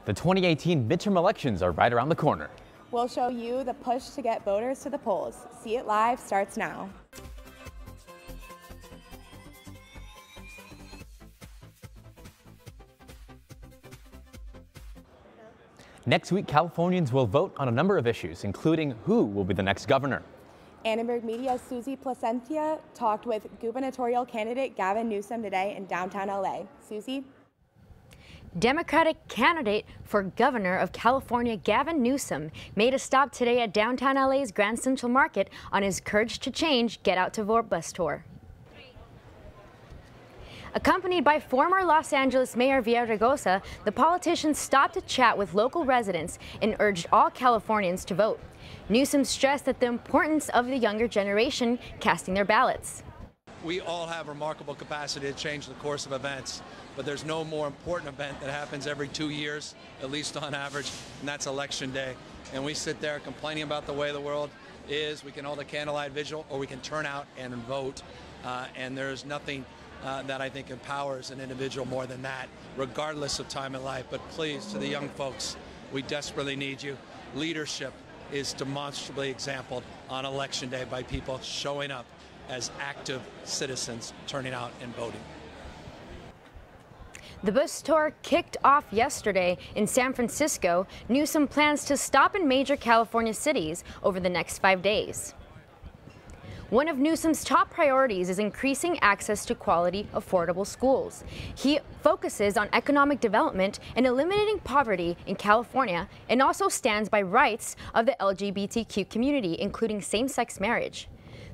The 2018 midterm elections are right around the corner. We'll show you the push to get voters to the polls. See It Live starts now. Next week, Californians will vote on a number of issues, including who will be the next governor. Annenberg Media's Susie Placentia talked with gubernatorial candidate Gavin Newsom today in downtown LA. Susie? Democratic candidate for governor of California, Gavin Newsom, made a stop today at downtown LA's Grand Central Market on his Courage to Change Get Out to Vote bus tour. Accompanied by former Los Angeles Mayor Villaraigosa, the politician stopped to chat with local residents and urged all Californians to vote. Newsom stressed that the importance of the younger generation casting their ballots. We all have remarkable capacity to change the course of events, but there's no more important event that happens every 2 years, at least on average, and that's Election Day. And we sit there complaining about the way the world is. We can hold a candlelight vigil, or we can turn out and vote, and there's nothing that I think empowers an individual more than that, regardless of time in life. But please, to the young folks, we desperately need you. Leadership is demonstrably exemplified on Election Day by people showing up as active citizens, turning out and voting. The bus tour kicked off yesterday in San Francisco. Newsom plans to stop in major California cities over the next 5 days. One of Newsom's top priorities is increasing access to quality, affordable schools. He focuses on economic development and eliminating poverty in California, and also stands by rights of the LGBTQ community, including same-sex marriage.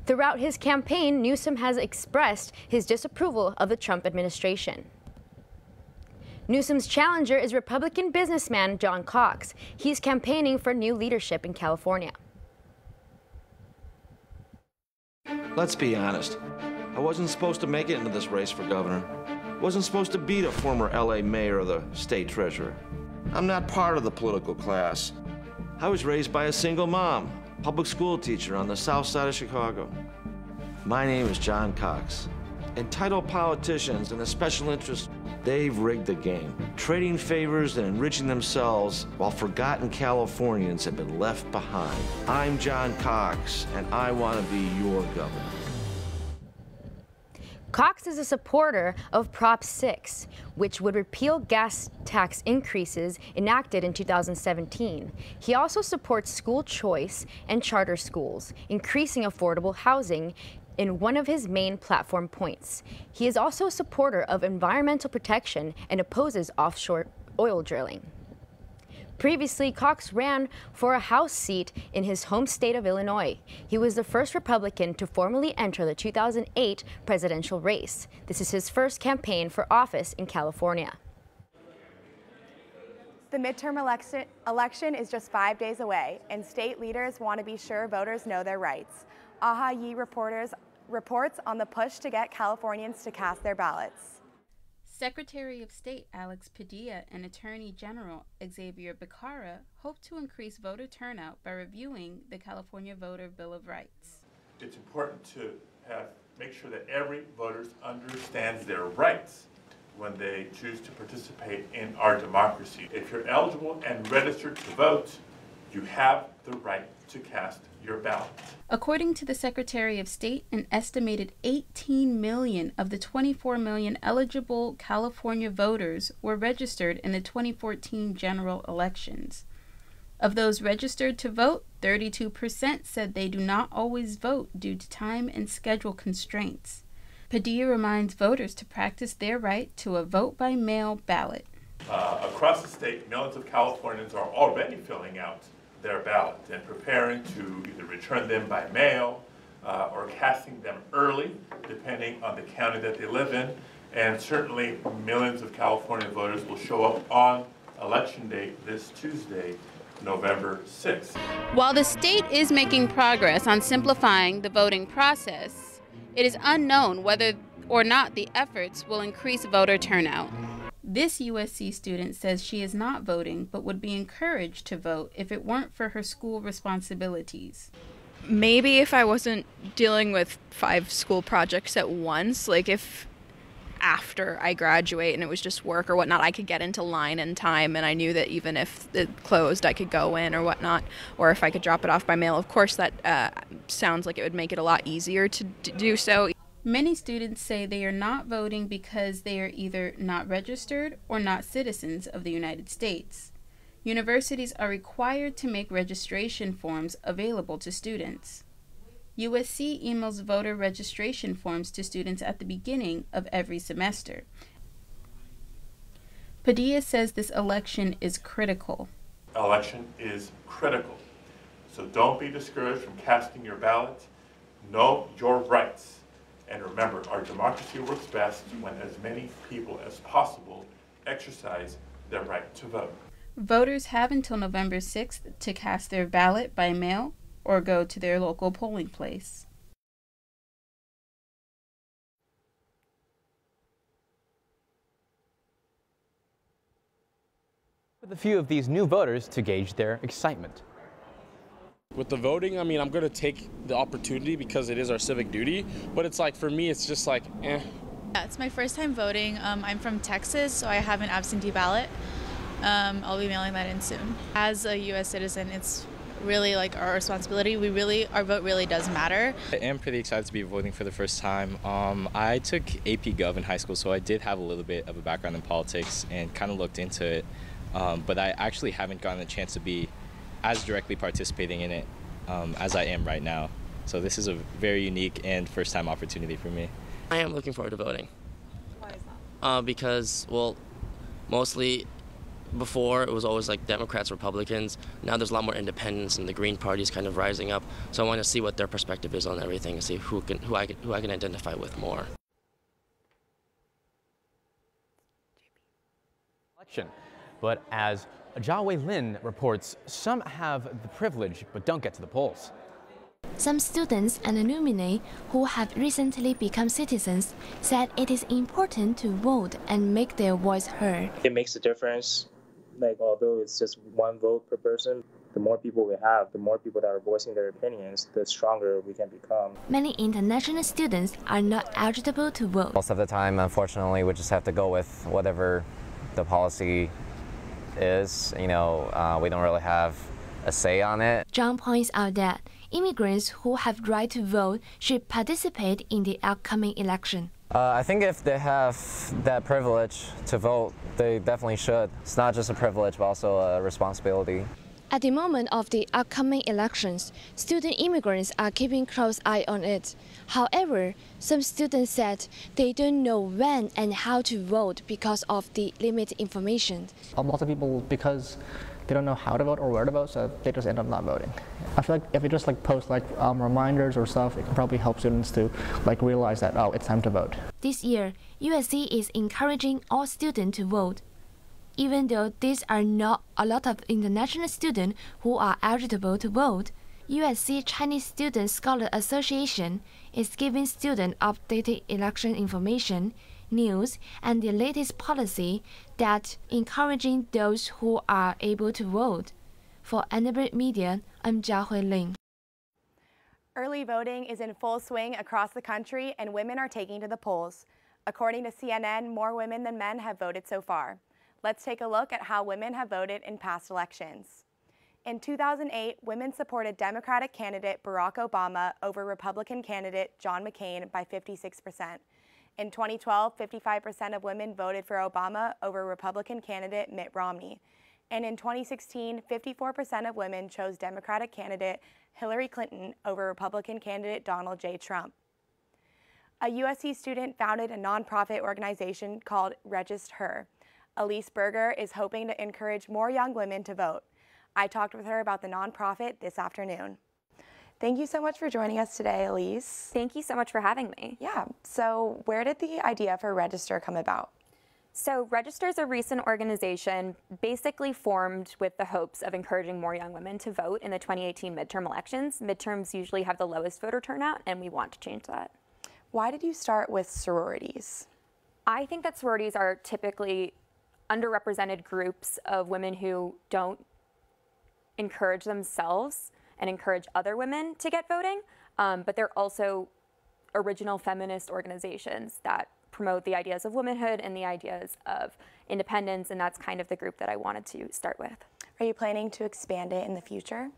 Throughout his campaign, Newsom has expressed his disapproval of the Trump administration. Newsom's challenger is Republican businessman John Cox. He's campaigning for new leadership in California. Let's be honest. I wasn't supposed to make it into this race for governor. Wasn't supposed to beat a former LA mayor or the state treasurer. I'm not part of the political class. I was raised by a single mom, public school teacher on the south side of Chicago. My name is John Cox. Entitled politicians and the special interests, they've rigged the game, trading favors and enriching themselves while forgotten Californians have been left behind. I'm John Cox, and I want to be your governor. Cox is a supporter of Prop 6, which would repeal gas tax increases enacted in 2017. He also supports school choice and charter schools, increasing affordable housing in one of his main platform points. He is also a supporter of environmental protection and opposes offshore oil drilling. Previously, Cox ran for a House seat in his home state of Illinois. He was the first Republican to formally enter the 2008 presidential race. This is his first campaign for office in California. The midterm election is just 5 days away, and state leaders want to be sure voters know their rights. Aha Yee reports on the push to get Californians to cast their ballots. Secretary of State Alex Padilla and Attorney General Xavier Becerra hope to increase voter turnout by reviewing the California Voter Bill of Rights. It's important to make sure that every voter understands their rights when they choose to participate in our democracy. If you're eligible and registered to vote, you have the right to cast your ballot. According to the Secretary of State, an estimated 18 million of the 24 million eligible California voters were registered in the 2014 general elections. Of those registered to vote, 32% said they do not always vote due to time and schedule constraints. Padilla reminds voters to practice their right to a vote-by-mail ballot. Across the state, millions of Californians are already filling out their ballot and preparing to either return them by mail or casting them early, depending on the county that they live in. And certainly millions of California voters will show up on Election Day this Tuesday, November 6th. While the state is making progress on simplifying the voting process, it is unknown whether or not the efforts will increase voter turnout. This USC student says she is not voting, but would be encouraged to vote if it weren't for her school responsibilities. Maybe if I wasn't dealing with 5 school projects at once, like if after I graduate and it was just work or whatnot, I could get into line in time, and I knew that even if it closed, I could go in or whatnot, or if I could drop it off by mail. Of course, that sounds like it would make it a lot easier to do so. Many students say they are not voting because they are either not registered or not citizens of the United States. Universities are required to make registration forms available to students. USC emails voter registration forms to students at the beginning of every semester. Padilla says this election is critical. Election is critical. So don't be discouraged from casting your ballot. Know your rights. And remember, our democracy works best when as many people as possible exercise their right to vote. Voters have until November 6th to cast their ballot by mail or go to their local polling place. With a few of these new voters to gauge their excitement. With the voting, I mean, I'm going to take the opportunity because it is our civic duty, but it's like, for me, it's just like, eh. Yeah, it's my first time voting. I'm from Texas, so I have an absentee ballot. I'll be mailing that in soon. As a U.S. citizen, it's really like our responsibility. Our vote really does matter. I am pretty excited to be voting for the first time. I took AP Gov in high school, so I did have a little bit of a background in politics and kind of looked into it, but I actually haven't gotten a chance to be as directly participating in it as I am right now. So this is a very unique and first-time opportunity for me. I am looking forward to voting. Why is that? Because, well, mostly before it was always like Democrats, Republicans. Now there's a lot more independents, and the Green Party is kind of rising up. So I want to see what their perspective is on everything and see who I can identify with more. Election. But as Jia Wei Lin reports, some have the privilege but don't get to the polls. Some students and alumni who have recently become citizens said it is important to vote and make their voice heard. It makes a difference. Like, although it's just one vote per person, the more people we have, the more people that are voicing their opinions, the stronger we can become. Many international students are not eligible to vote. Most of the time, unfortunately, we just have to go with whatever the policy is. You know, we don't really have a say on it. Zhang points out that immigrants who have right to vote should participate in the upcoming election. I think if they have that privilege to vote, they definitely should. It's not just a privilege, but also a responsibility. At the moment of the upcoming elections, student immigrants are keeping close eye on it. However, some students said they don't know when and how to vote because of the limited information. A lot of people, because they don't know how to vote or where to vote, so they just end up not voting. I feel like if you just post reminders or stuff, it can probably help students to realize that, oh, it's time to vote. This year, USC is encouraging all students to vote. Even though these are not a lot of international students who are eligible to vote, USC Chinese Student Scholar Association is giving students updated election information, news, and the latest policy that encouraging those who are able to vote. For Annenberg Media, I'm Jia Hui Ling. Early voting is in full swing across the country, and women are taking to the polls. According to CNN, more women than men have voted so far. Let's take a look at how women have voted in past elections. In 2008, women supported Democratic candidate Barack Obama over Republican candidate John McCain by 56%. In 2012, 55% of women voted for Obama over Republican candidate Mitt Romney. And in 2016, 54% of women chose Democratic candidate Hillary Clinton over Republican candidate Donald J. Trump. A USC student founded a nonprofit organization called Register Her. Elise Burger is hoping to encourage more young women to vote. I talked with her about the nonprofit this afternoon. Thank you so much for joining us today, Elise. Thank you so much for having me. Yeah, so where did the idea for Register come about? So Register is a recent organization basically formed with the hopes of encouraging more young women to vote in the 2018 midterm elections. Midterms usually have the lowest voter turnout, and we want to change that. Why did you start with sororities? I think that sororities are typically underrepresented groups of women who don't encourage themselves and encourage other women to get voting, but they're also original feminist organizations that promote the ideas of womanhood and the ideas of independence, and that's kind of the group that I wanted to start with. Are you planning to expand it in the future?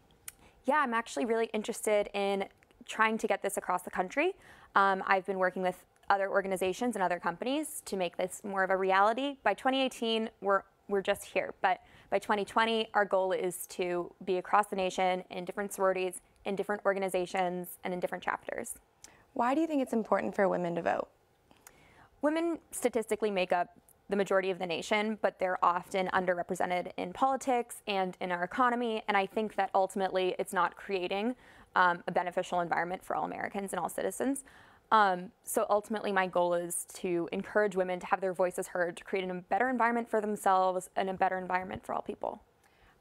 Yeah, I'm actually really interested in trying to get this across the country. I've been working with other organizations and other companies to make this more of a reality. By 2018, we're just here, but by 2020, our goal is to be across the nation in different sororities, in different organizations, and in different chapters. Why do you think it's important for women to vote? Women statistically make up the majority of the nation, but they're often underrepresented in politics and in our economy, and I think that ultimately it's not creating a beneficial environment for all Americans and all citizens. So ultimately my goal is to encourage women to have their voices heard, to create a better environment for themselves and a better environment for all people.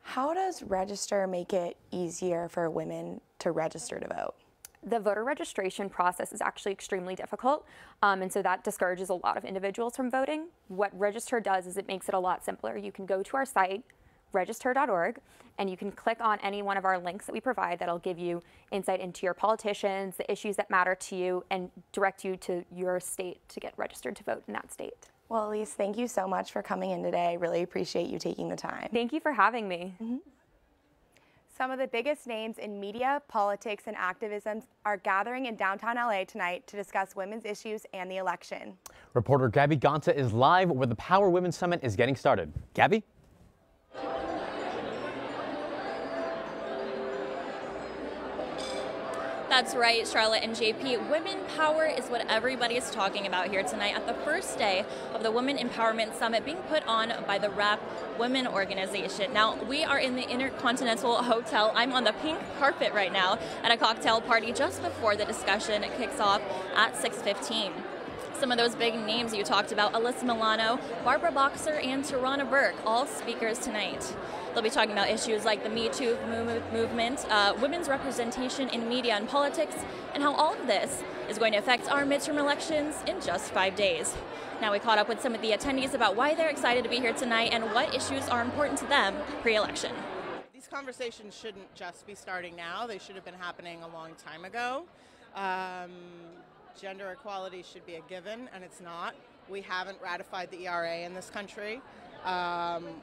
How does Register make it easier for women to register to vote? The voter registration process is actually extremely difficult, and so that discourages a lot of individuals from voting. What Register does is it makes it a lot simpler. You can go to our site, register.org, and you can click on any one of our links that we provide that'll give you insight into your politicians, the issues that matter to you, and direct you to your state to get registered to vote in that state. Well, Elise, thank you so much for coming in today. I really appreciate you taking the time. Thank you for having me. Some of the biggest names in media, politics, and activism are gathering in downtown LA tonight to discuss women's issues and the election. Reporter Gabby Dante is live where the Power Women Summit is getting started. Gabby? That's right, Charlotte and JP. Women power is what everybody is talking about here tonight at the first day of the Women Empowerment Summit being put on by the RAP Women Organization. Now, we are in the Intercontinental Hotel. I'm on the pink carpet right now at a cocktail party just before the discussion kicks off at 6:15. Some of those big names you talked about, Alyssa Milano, Barbara Boxer, and Tarana Burke, all speakers tonight. They'll be talking about issues like the Me Too movement, women's representation in media and politics, and how all of this is going to affect our midterm elections in just 5 days. Now, we caught up with some of the attendees about why they're excited to be here tonight and what issues are important to them pre-election. These conversations shouldn't just be starting now. They should have been happening a long time ago. Gender equality should be a given, and it's not. We haven't ratified the ERA in this country.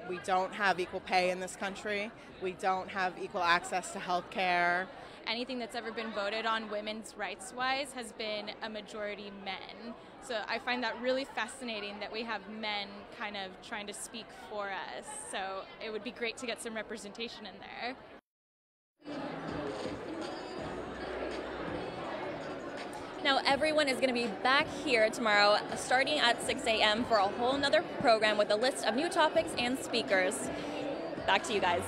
We don't have equal pay in this country. We don't have equal access to health care. Anything that's ever been voted on women's rights-wise has been a majority men. So I find that really fascinating that we have men kind of trying to speak for us. So it would be great to get some representation in there. Now, everyone is going to be back here tomorrow starting at 6 a.m. for a whole nother program with a list of new topics and speakers. Back to you guys.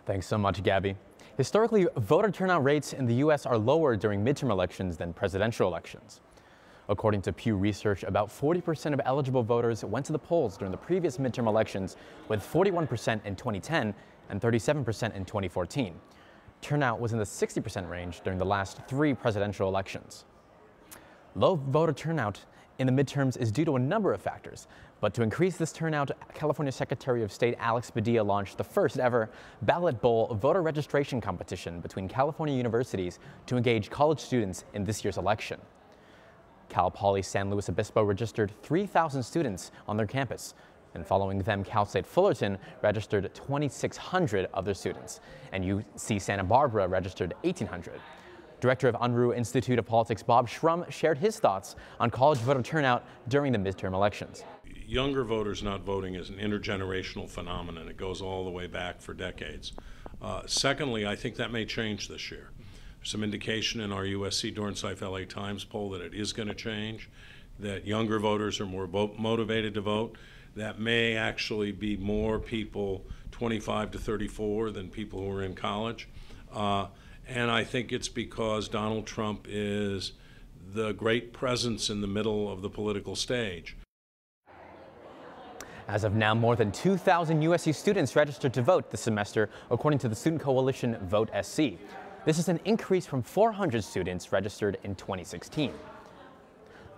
Thanks so much, Gabby. Historically, voter turnout rates in the U.S. are lower during midterm elections than presidential elections. According to Pew Research, about 40% of eligible voters went to the polls during the previous midterm elections, with 41% in 2010 and 37% in 2014. Turnout was in the 60% range during the last 3 presidential elections. Low voter turnout in the midterms is due to a number of factors, but to increase this turnout, California Secretary of State Alex Padilla launched the first ever Ballot Bowl voter registration competition between California universities to engage college students in this year's election. Cal Poly San Luis Obispo registered 3,000 students on their campus, and following them, Cal State Fullerton registered 2,600 other students, and UC Santa Barbara registered 1,800. Director of Unruh Institute of Politics Bob Shrum shared his thoughts on college voter turnout during the midterm elections. Younger voters not voting is an intergenerational phenomenon. It goes all the way back for decades. Secondly, I think that may change this year. There's some indication in our USC Dornsife LA Times poll that it is going to change, that younger voters are more motivated to vote. That may actually be more people 25 to 34 than people who are in college. And I think it's because Donald Trump is the great presence in the middle of the political stage. As of now, more than 2,000 USC students registered to vote this semester, according to the student coalition Vote SC. This is an increase from 400 students registered in 2016.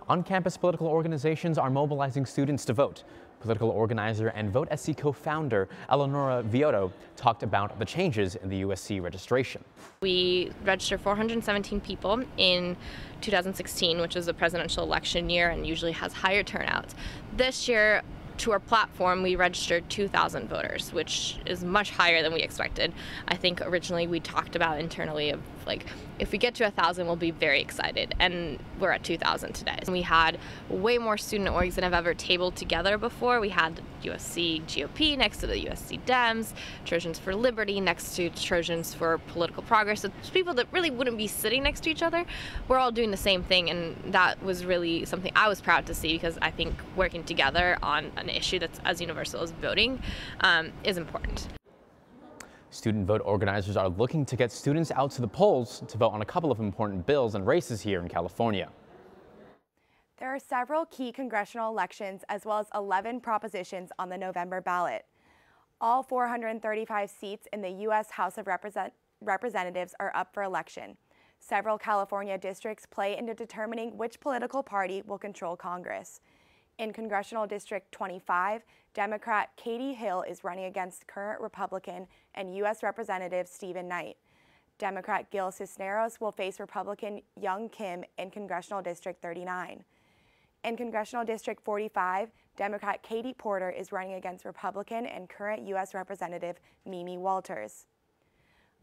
On-campus political organizations are mobilizing students to vote. Political organizer and Vote SC co-founder Eleonora Viotto talked about the changes in the USC registration. We registered 417 people in 2016, which was a presidential election year and usually has higher turnouts. This year, to our platform, we registered 2,000 voters, which is much higher than we expected. I think originally we talked about internally of like, if we get to 1,000, we'll be very excited, and we're at 2,000 today. We had way more student orgs than I've ever tabled together before. We had USC GOP next to the USC Dems, Trojans for Liberty next to Trojans for Political Progress. So it's people that really wouldn't be sitting next to each other. We're all doing the same thing, and that was really something I was proud to see, because I think working together on an issue that's as universal as voting is important. Student vote organizers are looking to get students out to the polls to vote on a couple of important bills and races here in California. There are several key congressional elections as well as 11 propositions on the November ballot. All 435 seats in the U.S. House of Representatives are up for election. Several California districts play into determining which political party will control Congress. In Congressional District 25, Democrat Katie Hill is running against current Republican and U.S. Representative Stephen Knight. Democrat Gil Cisneros will face Republican Young Kim in Congressional District 39. In Congressional District 45, Democrat Katie Porter is running against Republican and current U.S. Representative Mimi Walters.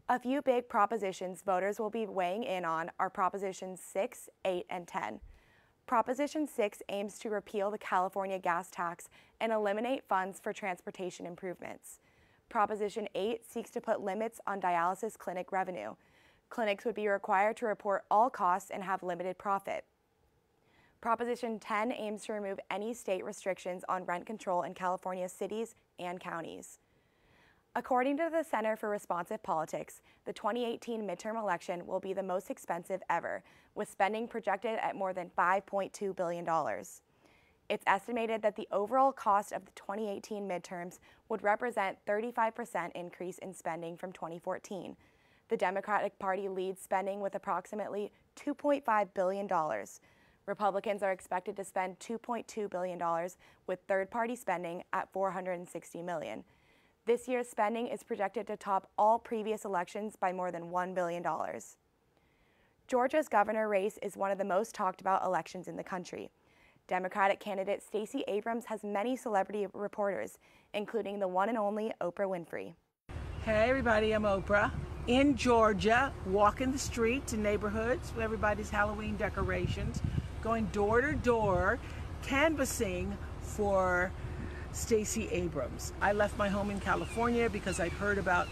A few big propositions voters will be weighing in on are Propositions 6, 8, and 10. Proposition 6 aims to repeal the California gas tax and eliminate funds for transportation improvements. Proposition 8 seeks to put limits on dialysis clinic revenue. Clinics would be required to report all costs and have limited profit. Proposition 10 aims to remove any state restrictions on rent control in California's cities and counties. According to the Center for Responsive Politics, the 2018 midterm election will be the most expensive ever, with spending projected at more than $5.2 billion. It's estimated that the overall cost of the 2018 midterms would represent 35% increase in spending from 2014. The Democratic Party leads spending with approximately $2.5 billion. Republicans are expected to spend $2.2 billion, with third-party spending at $460 million. This year's spending is projected to top all previous elections by more than $1 billion. Georgia's governor race is one of the most talked about elections in the country. Democratic candidate Stacey Abrams has many celebrity reporters, including the one and only Oprah Winfrey. Hey everybody, I'm Oprah. In Georgia, walking the streets and neighborhoods with everybody's Halloween decorations, going door to door, canvassing for Stacey Abrams. I left my home in California because I'd heard about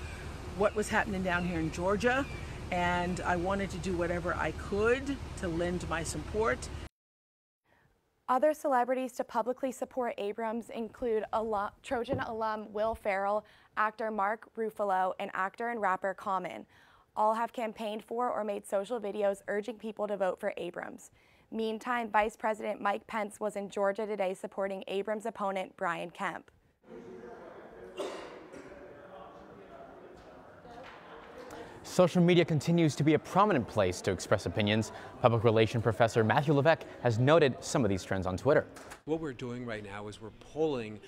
what was happening down here in Georgia, and I wanted to do whatever I could to lend my support. Other celebrities to publicly support Abrams include Trojan alum Will Ferrell, actor Mark Ruffalo, and actor and rapper Common. All have campaigned for or made social videos urging people to vote for Abrams. Meantime, Vice President Mike Pence was in Georgia today supporting Abrams' opponent, Brian Kemp. Social media continues to be a prominent place to express opinions. Public relations professor Matthew Levesque has noted some of these trends on Twitter. What we're doing right now is we're pulling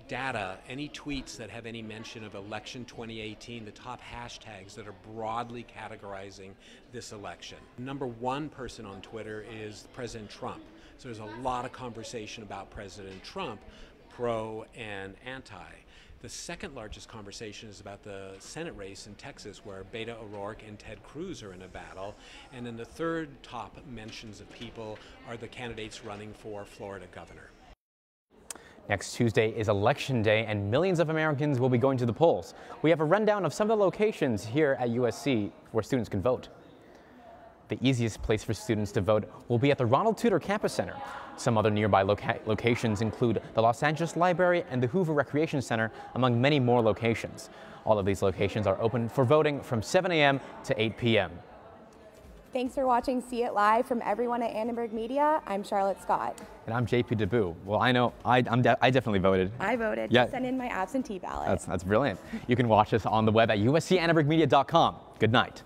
data, any tweets that have any mention of election 2018, the top hashtags that are broadly categorizing this election. Number one person on Twitter is President Trump. So there's a lot of conversation about President Trump, pro and anti. The second largest conversation is about the Senate race in Texas, where Beto O'Rourke and Ted Cruz are in a battle. And then the third top mentions of people are the candidates running for Florida governor. Next Tuesday is Election Day, and millions of Americans will be going to the polls. We have a rundown of some of the locations here at USC where students can vote. The easiest place for students to vote will be at the Ronald Tudor Campus Center. Some other nearby locations include the Los Angeles Library and the Hoover Recreation Center, among many more locations. All of these locations are open for voting from 7 a.m. to 8 p.m. Thanks for watching See It Live. From everyone at Annenberg Media, I'm Charlotte Scott. And I'm JP DeBoo. Well, I know I definitely voted. I voted. Yeah. Send in my absentee ballot. That's brilliant. You can watch us on the web at uscannenbergmedia.com. Good night.